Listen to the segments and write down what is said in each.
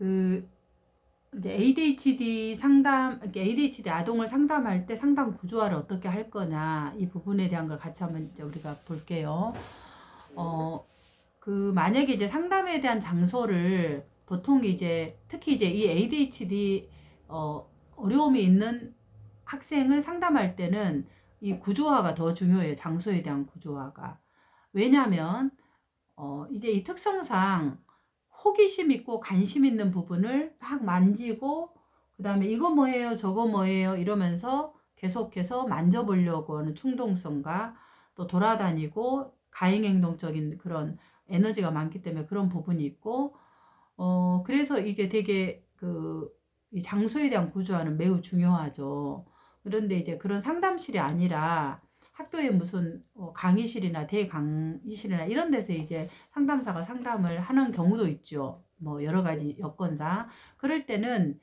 그 이제 ADHD 상담, ADHD 아동을 상담할 때 상담 구조화를 어떻게 할 거냐, 이 부분에 대한 걸 같이 한번 이제 우리가 볼게요. 만약에 이제 상담에 대한 장소를 보통 이제 특히 이제 이 ADHD 어려움이 있는 학생을 상담할 때는 이 구조화가 더 중요해요. 장소에 대한 구조화가. 왜냐하면 이제 이 특성상 호기심 있고 관심 있는 부분을 막 만지고 그 다음에 이거 뭐예요 저거 뭐예요 이러면서 계속해서 만져보려고 하는 충동성과 또 돌아다니고 가행행동적인 그런 에너지가 많기 때문에 그런 부분이 있고 그래서 이게 되게 이 장소에 대한 구조화는 매우 중요하죠. 그런데 이제 그런 상담실이 아니라 학교에 무슨 강의실이나 대강의실이나 이런 데서 이제 상담사가 상담을 하는 경우도 있죠. 뭐 여러 가지 여건상. 그럴 때는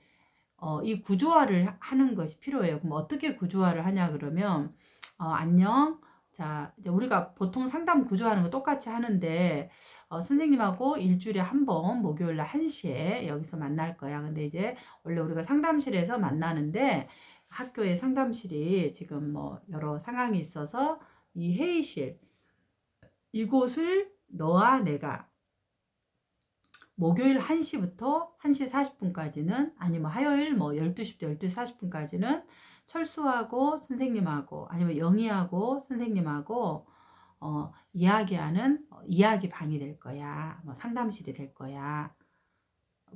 이 구조화를 하는 것이 필요해요. 그럼 어떻게 구조화를 하냐 그러면 안녕. 자, 이제 우리가 보통 상담 구조하는 거 똑같이 하는데 선생님하고 일주일에 한 번 목요일 날 1시에 여기서 만날 거야. 근데 이제 원래 우리가 상담실에서 만나는데 학교에 상담실이 지금 뭐 여러 상황이 있어서 이 회의실 이곳을 너와 내가 목요일 1시부터 1시 40분까지는 아니면 화요일 뭐 12시부터 12시 40분까지는 철수하고 선생님하고 아니면 영희하고 선생님하고 이야기하는 이야기 방이 될 거야. 뭐 상담실이 될 거야.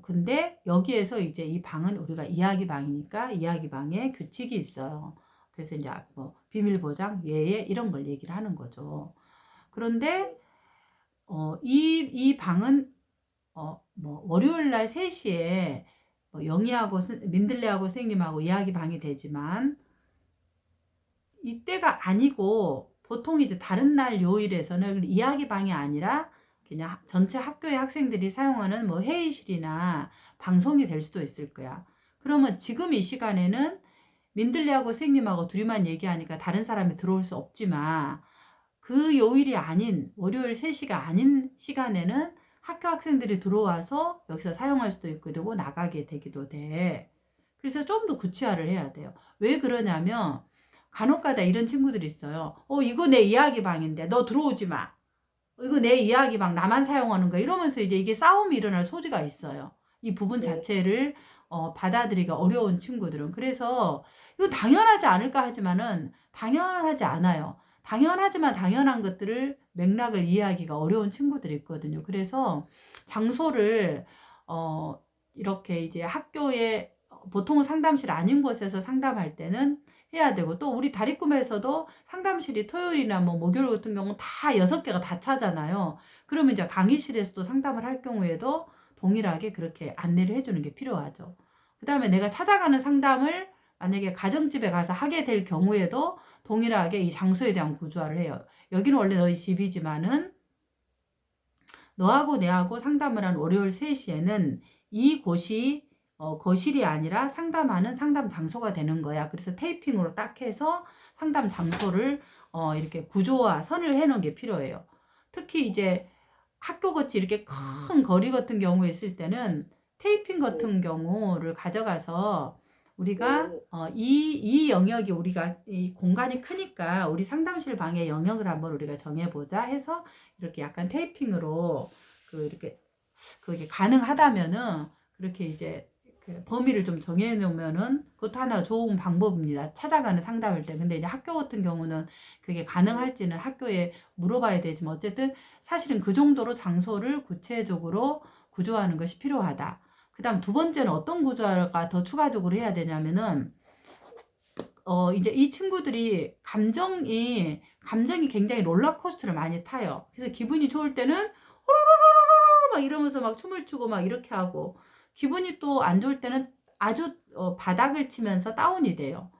근데 여기에서 이제 이 방은 우리가 이야기 방이니까 이야기 방에 규칙이 있어요. 그래서 이제 뭐 비밀 보장, 예예 이런 걸 얘기를 하는 거죠. 그런데 이 방은 뭐 월요일 날 3시에 뭐 영희하고 민들레하고 선생님하고 이야기 방이 되지만 이때가 아니고 보통 이제 다른 날 요일에서는 이야기 방이 아니라 그냥 전체 학교의 학생들이 사용하는 뭐 회의실이나 방송이 될 수도 있을 거야. 그러면 지금 이 시간에는 민들레하고 선생님하고 둘이만 얘기하니까 다른 사람이 들어올 수 없지만 그 요일이 아닌 월요일 3시가 아닌 시간에는 학교 학생들이 들어와서 여기서 사용할 수도 있고 되고 나가게 되기도 돼. 그래서 좀 더 구체화를 해야 돼요. 왜 그러냐면 간혹가다 이런 친구들이 있어요. 이거 내 이야기 방인데 너 들어오지 마. 이거 내 이야기 방 나만 사용하는 거야. 이러면서 이제 이게 싸움이 일어날 소지가 있어요. 이 부분 자체를 받아들이기가 어려운 친구들은. 그래서 이거 당연하지 않을까 하지만은 당연하지 않아요. 당연하지만 당연한 것들을 맥락을 이해하기가 어려운 친구들이 있거든요. 그래서 장소를 이렇게 이제 학교에 보통은 상담실 아닌 곳에서 상담할 때는 해야 되고 또 우리 다리꿈에서도 상담실이 토요일이나 뭐 목요일 같은 경우는 다 6개가 다 차잖아요. 그러면 이제 강의실에서도 상담을 할 경우에도 동일하게 그렇게 안내를 해주는 게 필요하죠. 그 다음에 내가 찾아가는 상담을 만약에 가정집에 가서 하게 될 경우에도 동일하게 이 장소에 대한 구조화를 해요. 여기는 원래 너희 집이지만은 너하고 내하고 상담을 한 월요일 3시에는 이곳이 거실이 아니라 상담하는 상담 장소가 되는 거야. 그래서 테이핑으로 딱 해서 상담 장소를 이렇게 구조화 선을 해 놓은 게 필요해요. 특히 이제 학교 같이 이렇게 큰 거리 같은 경우에 있을 때는 테이핑 같은 경우를 가져가서 우리가 이 영역이 우리가 이 공간이 크니까 우리 상담실 방의 영역을 한번 우리가 정해보자 해서 이렇게 약간 테이핑으로 이렇게 그게 가능하다면은 그렇게 이제 그 범위를 좀 정해 놓으면은 그것도 하나 좋은 방법입니다. 찾아가는 상담일 때. 근데 이제 학교 같은 경우는 그게 가능할지는 학교에 물어봐야 되지만 어쨌든 사실은 그 정도로 장소를 구체적으로 구조하는 것이 필요하다. 그다음 두 번째는 어떤 구조가 더 추가적으로 해야 되냐면은 이제 이 친구들이 감정이 굉장히 롤러코스터를 많이 타요. 그래서 기분이 좋을 때는 호로로로로로 막 이러면서 막 춤을 추고 막 이렇게 하고 기분이 또 안 좋을 때는 아주 바닥을 치면서 다운이 돼요.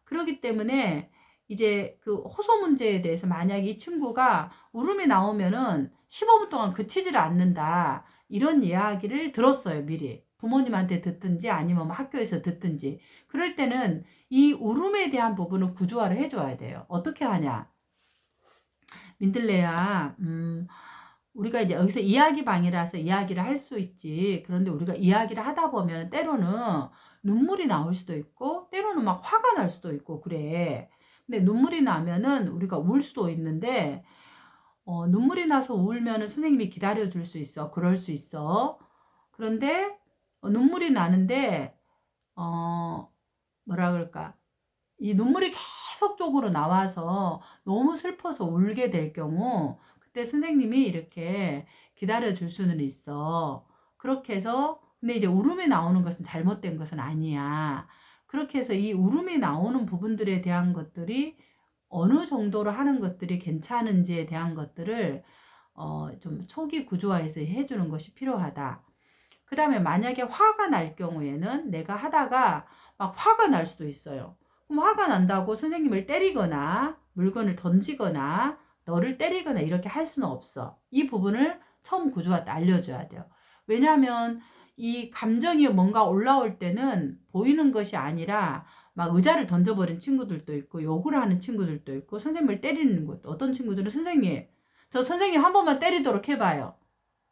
그렇기 때문에 이제 그 호소 문제에 대해서 만약에 이 친구가 울음이 나오면은 15분 동안 그치지를 않는다. 이런 이야기를 들었어요, 미리. 부모님한테 듣든지 아니면 뭐 학교에서 듣든지. 그럴 때는 이 울음에 대한 부분을 구조화를 해줘야 돼요. 어떻게 하냐? 민들레야, 우리가 이제 여기서 이야기 방이라서 이야기를 할 수 있지. 그런데 우리가 이야기를 하다 보면 때로는 눈물이 나올 수도 있고 때로는 막 화가 날 수도 있고 그래. 근데 눈물이 나면은 우리가 울 수도 있는데 눈물이 나서 울면은 선생님이 기다려 줄 수 있어. 그럴 수 있어. 그런데 눈물이 나는데 뭐라 그럴까? 이 눈물이 계속적으로 나와서 너무 슬퍼서 울게 될 경우 그때 선생님이 이렇게 기다려 줄 수는 있어. 그렇게 해서 근데 이제 울음이 나오는 것은 잘못된 것은 아니야. 그렇게 해서 이 울음이 나오는 부분들에 대한 것들이 어느 정도로 하는 것들이 괜찮은지에 대한 것들을 좀 초기 구조화해서 해주는 것이 필요하다. 그 다음에 만약에 화가 날 경우에는 내가 하다가 막 화가 날 수도 있어요. 그럼 화가 난다고 선생님을 때리거나 물건을 던지거나 너를 때리거나 이렇게 할 수는 없어. 이 부분을 처음 구조화 때 알려줘야 돼요. 왜냐하면 이 감정이 뭔가 올라올 때는 보이는 것이 아니라 막 의자를 던져버린 친구들도 있고 욕을 하는 친구들도 있고 선생님을 때리는 것도 어떤 친구들은 선생님 저 선생님 한 번만 때리도록 해봐요.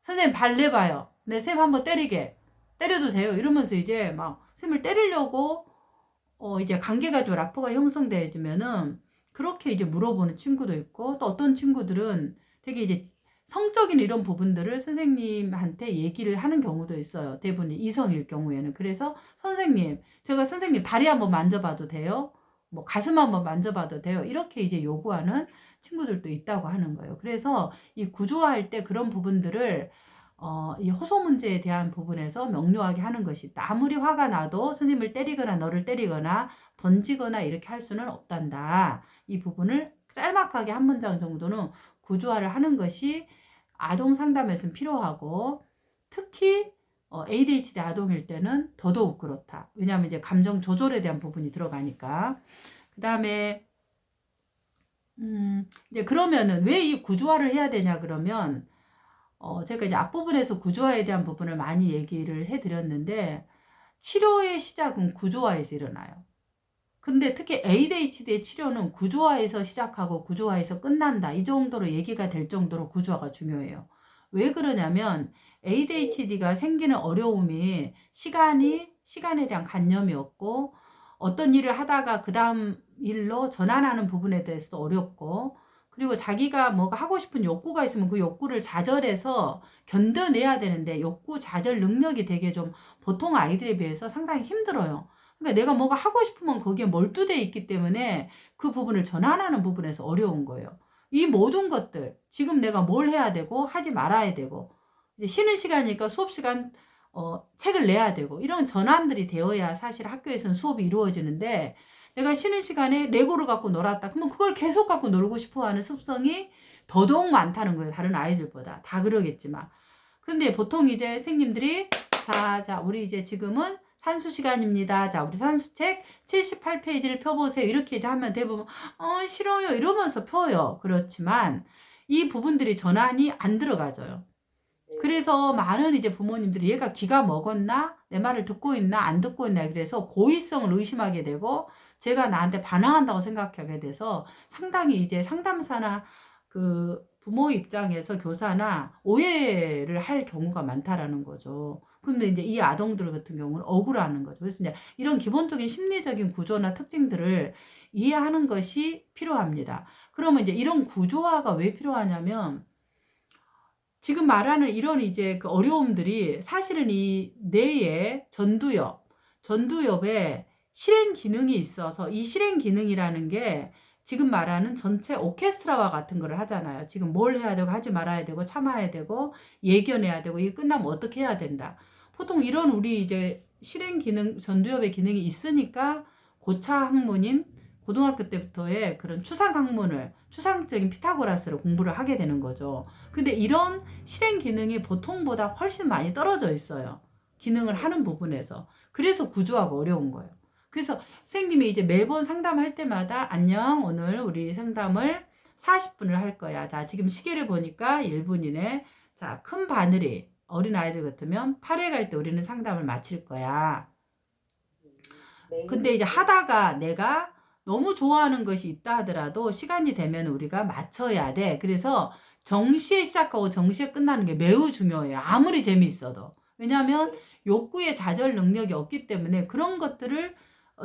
선생님 발 내봐요. 내 쌤 한번 때려도 돼요. 이러면서 이제 막 쌤을 때리려고 이제 관계가 좀 라포가 형성되어지면은 그렇게 이제 물어보는 친구도 있고 또 어떤 친구들은 되게 이제 성적인 이런 부분들을 선생님한테 얘기를 하는 경우도 있어요. 대부분 이성일 경우에는. 그래서 선생님, 제가 선생님 다리 한번 만져봐도 돼요? 뭐 가슴 한번 만져봐도 돼요? 이렇게 이제 요구하는 친구들도 있다고 하는 거예요. 그래서 이 구조화할 때 그런 부분들을 이 호소 문제에 대한 부분에서 명료하게 하는 것이 있다. 아무리 화가 나도 선생님을 때리거나 너를 때리거나 던지거나 이렇게 할 수는 없단다. 이 부분을 짤막하게 한 문장 정도는 구조화를 하는 것이 아동 상담에서는 필요하고 특히 ADHD 아동일 때는 더더욱 그렇다. 왜냐하면 이제 감정 조절에 대한 부분이 들어가니까. 그 다음에 이제 그러면은 왜 이 구조화를 해야 되냐 그러면 제가 이제 앞부분에서 구조화에 대한 부분을 많이 얘기를 해드렸는데 치료의 시작은 구조화에서 일어나요. 근데 특히 ADHD의 치료는 구조화에서 시작하고 구조화에서 끝난다. 이 정도로 얘기가 될 정도로 구조화가 중요해요. 왜 그러냐면 ADHD가 생기는 어려움이 시간에 대한 관념이 없고 어떤 일을 하다가 그 다음 일로 전환하는 부분에 대해서도 어렵고 그리고 자기가 뭐가 하고 싶은 욕구가 있으면 그 욕구를 좌절해서 견뎌내야 되는데 욕구 좌절 능력이 되게 좀 보통 아이들에 비해서 상당히 힘들어요. 그러니까 내가 뭐가 하고 싶으면 거기에 몰두돼 있기 때문에 그 부분을 전환하는 부분에서 어려운 거예요. 이 모든 것들 지금 내가 뭘 해야 되고 하지 말아야 되고 이제 쉬는 시간이니까 수업 시간 책을 내야 되고 이런 전환들이 되어야 사실 학교에서는 수업이 이루어지는데 내가 쉬는 시간에 레고를 갖고 놀았다. 그러면 그걸 계속 갖고 놀고 싶어 하는 습성이 더더욱 많다는 거예요. 다른 아이들보다. 다 그러겠지만. 근데 보통 이제 선생님들이 자, 우리 이제 지금은 산수 시간입니다. 자, 우리 산수책 78페이지를 펴보세요. 이렇게 이제 하면 대부분, 싫어요. 이러면서 펴요. 그렇지만 이 부분들이 전환이 안 들어가져요. 그래서 많은 이제 부모님들이 얘가 기가 먹었나? 내 말을 듣고 있나? 안 듣고 있나? 그래서 고의성을 의심하게 되고 제가 나한테 반항한다고 생각하게 돼서 상당히 이제 상담사나 그 부모 입장에서 교사나 오해를 할 경우가 많다라는 거죠. 근데 이제 이 아동들 같은 경우는 억울하는 거죠. 그래서 이제 이런 기본적인 심리적인 구조나 특징들을 이해하는 것이 필요합니다. 그러면 이제 이런 구조화가 왜 필요하냐면 지금 말하는 이런 이제 그 어려움들이 사실은 이 뇌의 전두엽에 실행 기능이 있어서 이 실행 기능이라는 게 지금 말하는 전체 오케스트라와 같은 거를 하잖아요. 지금 뭘 해야 되고 하지 말아야 되고 참아야 되고 예견해야 되고 이게 끝나면 어떻게 해야 된다. 보통 이런 우리 이제 실행 기능, 전두엽의 기능이 있으니까 고차 학문인 고등학교 때부터의 그런 추상적인 피타고라스를 공부를 하게 되는 거죠. 근데 이런 실행 기능이 보통보다 훨씬 많이 떨어져 있어요. 기능을 하는 부분에서. 그래서 구조화가 어려운 거예요. 그래서 선생님이 이제 매번 상담할 때마다 안녕, 오늘 우리 상담을 40분을 할 거야. 자, 지금 시계를 보니까 1분이네. 자, 큰 바늘이 어린아이들 같으면 8회 갈 때 우리는 상담을 마칠 거야. 근데 이제 하다가 내가 너무 좋아하는 것이 있다 하더라도 시간이 되면 우리가 맞춰야 돼. 그래서 정시에 시작하고 정시에 끝나는 게 매우 중요해요. 아무리 재미있어도. 왜냐하면 욕구의 좌절 능력이 없기 때문에 그런 것들을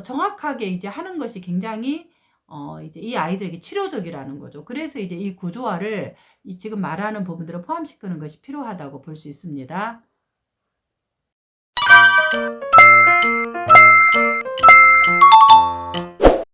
정확하게 이제 하는 것이 굉장히 이제 이 아이들에게 치료적이라는 거죠. 그래서 이제 이 구조화를 이 지금 말하는 부분들을 포함시키는 것이 필요하다고 볼 수 있습니다.